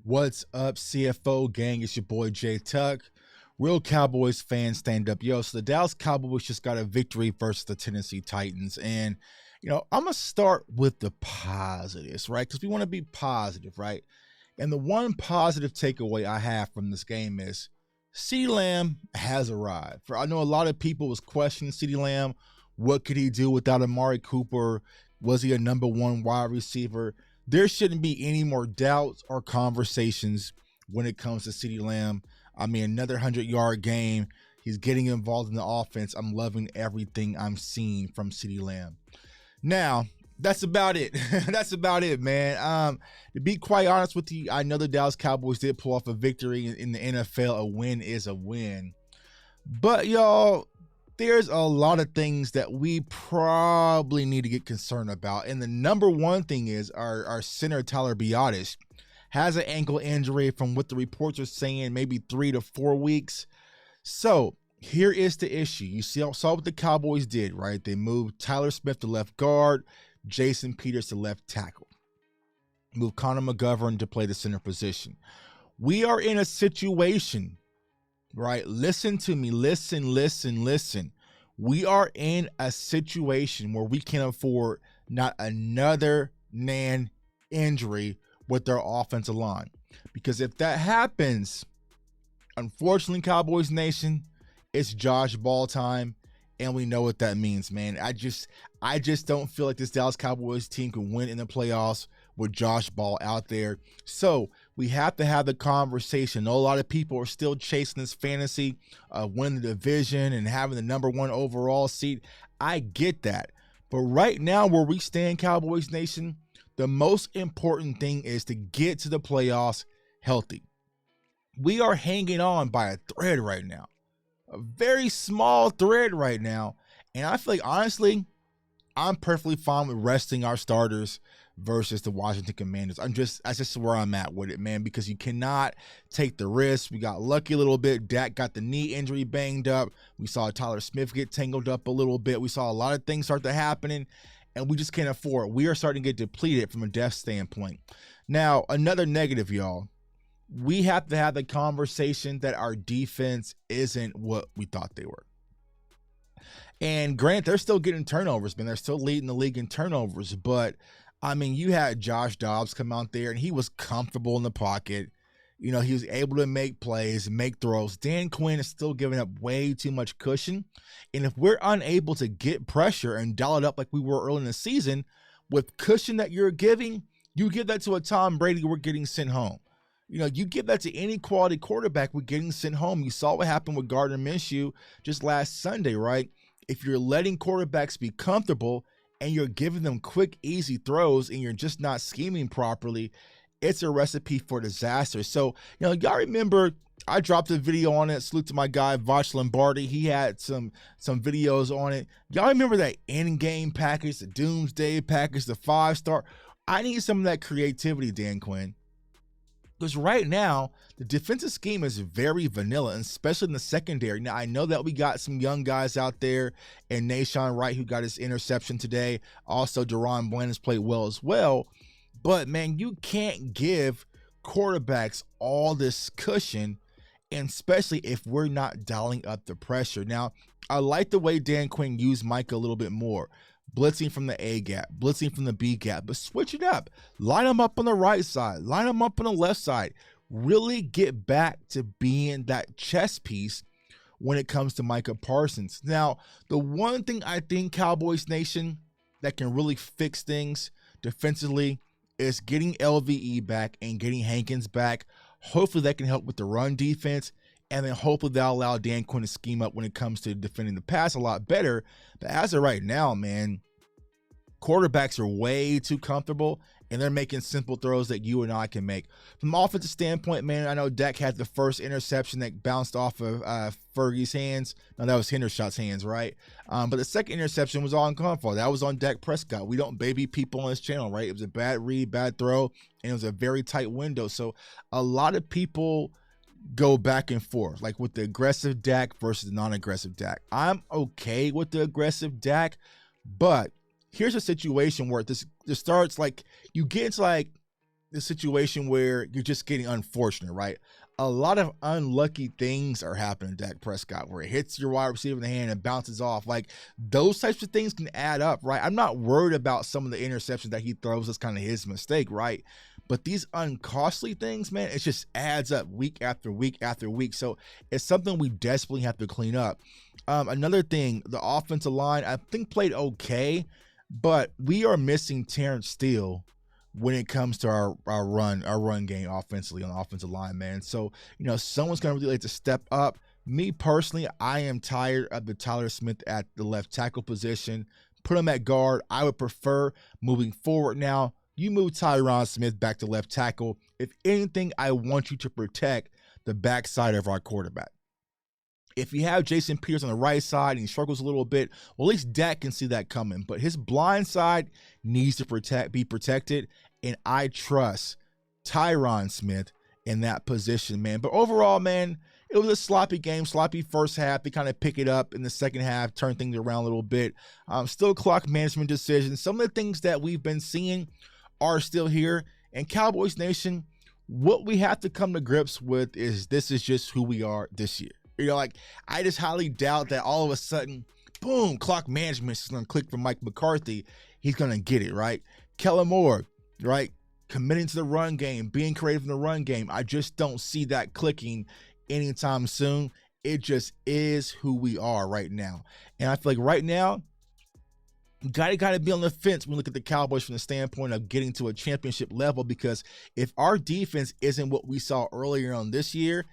What's up, CFO gang? It's your boy J Tuck. Real Cowboys fans, stand up. Yo, so the Dallas Cowboys just got a victory versus the Tennessee Titans. And, I'm going to start with the positives, right? Because we want to be positive, right? And the one positive takeaway I have from this game is CeeDee Lamb has arrived. I know a lot of people was questioning CeeDee Lamb. What could he do without Amari Cooper? Was he a number one wide receiver? There shouldn't be any more doubts or conversations when it comes to CeeDee Lamb. I mean, another 100-yard game. He's getting involved in the offense. I'm loving everything I'm seeing from CeeDee Lamb. Now, that's about it. That's about it, man. To be quite honest with you, I know the Dallas Cowboys did pull off a victory in the NFL. A win is a win. But, y'all, there's a lot of things that we probably need to get concerned about. And the number one thing is our center, Tyler Biadasz, has an ankle injury from what the reports are saying, maybe 3 to 4 weeks. So here is the issue. You saw what the Cowboys did, right? They moved Tyler Smith to left guard, Jason Peters to left tackle. Moved Connor McGovern to play the center position. We are in a situation, right? Listen to me. Listen. We are in a situation where we can afford not another nan injury with their offensive line. Because if that happens, unfortunately, Cowboys Nation, it's Josh Ball time, and we know what that means, man. I just don't feel like this Dallas Cowboys team can win in the playoffs with Josh Ball out there. So we have to have the conversation. I know a lot of people are still chasing this fantasy of winning the division and having the number one overall seed. I get that. But right now, where we stand, Cowboys Nation, the most important thing is to get to the playoffs healthy. We are hanging on by a thread right now, a very small thread right now. And I feel like, honestly, I'm perfectly fine with resting our starters versus the Washington Commanders. That's just where I'm at with it, man, because you cannot take the risk. We got lucky a little bit. Dak got the knee injury banged up. We saw Tyler Smith get tangled up a little bit. We saw a lot of things start to happening, and we just can't afford it. We are starting to get depleted from a depth standpoint. Now, another negative, y'all. We have to have the conversation that our defense isn't what we thought they were. And Grant, they're still getting turnovers, man. They're still leading the league in turnovers. But, I mean, you had Josh Dobbs come out there, and he was comfortable in the pocket. He was able to make plays, make throws. Dan Quinn is still giving up way too much cushion. And if we're unable to get pressure and dial it up like we were early in the season, with cushion that you're giving, you give that to a Tom Brady, we're getting sent home. You give that to any quality quarterback, we're getting sent home. You saw what happened with Gardner Minshew just last Sunday, right? If you're letting quarterbacks be comfortable and you're giving them quick, easy throws and you're just not scheming properly, it's a recipe for disaster. So, y'all remember I dropped a video on it. Salute to my guy, Voch Lombardi. He had some videos on it. Y'all remember that in-game package, the Doomsday package, the 5-star? I need some of that creativity, Dan Quinn. Because right now, the defensive scheme is very vanilla, and especially in the secondary. Now, I know that we got some young guys out there, and Nashawn Wright, who got his interception today. Also, Deron Bland has played well as well. But, man, you can't give quarterbacks all this cushion, and especially if we're not dialing up the pressure. Now, I like the way Dan Quinn used Micah a little bit more. Blitzing from the A gap, blitzing from the B gap, but switch it up. Line them up on the right side, line them up on the left side. Really get back to being that chess piece when it comes to Micah Parsons. Now, the one thing I think, Cowboys Nation, that can really fix things defensively is getting LVE back and getting Hankins back. Hopefully that can help with the run defense. And then hopefully they'll allow Dan Quinn to scheme up when it comes to defending the pass a lot better. But as of right now, man, quarterbacks are way too comfortable, and they're making simple throws that you and I can make. From an offensive standpoint, man, I know Dak had the first interception that bounced off of Fergie's hands. No, that was Hendershot's hands, right? But the second interception was all uncomfortable. That was on Dak Prescott. We don't baby people on this channel, right? It was a bad read, bad throw, and it was a very tight window. So a lot of people go back and forth, like with the aggressive Dak versus the non-aggressive Dak. I'm okay with the aggressive Dak, but here's a situation where this starts like you get into like the situation where you're just getting unfortunate, right? A lot of unlucky things are happening to Dak Prescott, where it hits your wide receiver in the hand and bounces off. Like, those types of things can add up, right? I'm not worried about some of the interceptions that he throws. That's kind of his mistake, right? But these uncostly things, man, it just adds up week after week after week. So it's something we desperately have to clean up. Another thing, the offensive line, I think played okay, but we are missing Terrence Steele when it comes to our run game offensively on the offensive line, man. So, someone's going to really like to step up. Me personally, I am tired of the Tyler Smith at the left tackle position. Put him at guard. I would prefer moving forward now. You move Tyron Smith back to left tackle. If anything, I want you to protect the backside of our quarterback. If you have Jason Peters on the right side and he struggles a little bit, well, at least Dak can see that coming. But his blind side needs to be protected, and I trust Tyron Smith in that position, man. But overall, man, it was a sloppy game, sloppy first half. They kind of pick it up in the second half, turn things around a little bit. Still clock management decisions. Some of the things that we've been seeing are still here. And Cowboys Nation, what we have to come to grips with is this is just who we are this year. I just highly doubt that all of a sudden, boom, clock management is going to click for Mike McCarthy. He's going to get it, right? Kellen Moore, right? Committing to the run game, being creative in the run game. I just don't see that clicking anytime soon. It just is who we are right now. And I feel like right now, you gotta be on the fence when we look at the Cowboys from the standpoint of getting to a championship level, because if our defense isn't what we saw earlier on this year,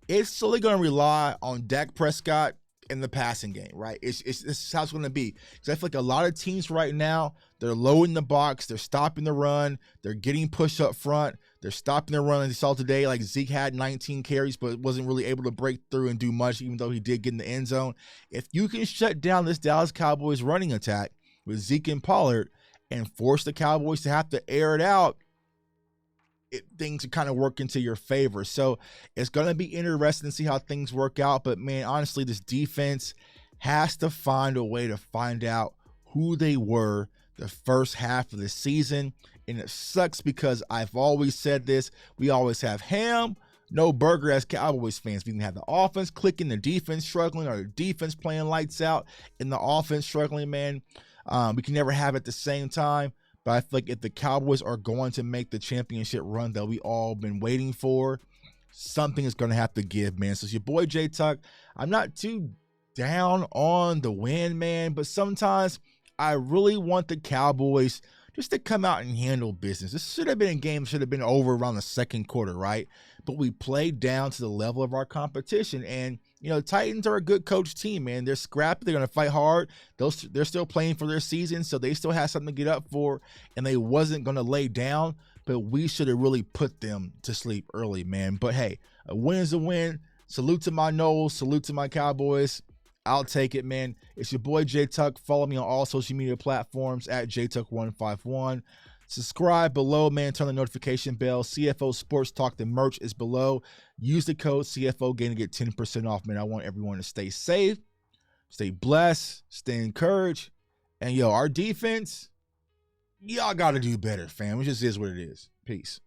it's solely going to rely on Dak Prescott in the passing game, right? This is how it's going to be. Because I feel like a lot of teams right now, they're loading the box, they're stopping the run, they're getting pushed up front, they're stopping the run. As you saw today, like Zeke had 19 carries, but wasn't really able to break through and do much, even though he did get in the end zone. If you can shut down this Dallas Cowboys running attack with Zeke and Pollard and force the Cowboys to have to air it out, things are kind of work into your favor. So it's going to be interesting to see how things work out. But, man, honestly, this defense has to find a way to find out who they were the first half of the season. And it sucks because I've always said this. We always have ham, no burger as Cowboys fans. We can have the offense clicking, the defense struggling, or the defense playing lights out and the offense struggling, man. We can never have it at the same time. But I feel like if the Cowboys are going to make the championship run that we all been waiting for, something is going to have to give, man. So it's your boy J Tuck. I'm not too down on the win, man, but sometimes I really want the Cowboys just to come out and handle business. This should have been a game, should have been over around the second quarter, right? But we played down to the level of our competition. And, the Titans are a good coach team, man. They're scrappy. They're going to fight hard. They're still playing for their season, so they still have something to get up for, and they wasn't going to lay down, but we should have really put them to sleep early, man. But, hey, a win is a win. Salute to my Knowles. Salute to my Cowboys. I'll take it, man. It's your boy J Tuck. Follow me on all social media platforms at JTuck151. Subscribe below, man. Turn the notification bell. CFO Sports Talk, the merch is below. Use the code CFOgang to get 10% off, man. I want everyone to stay safe, stay blessed, stay encouraged. And, our defense, y'all got to do better, fam. It just is what it is. Peace.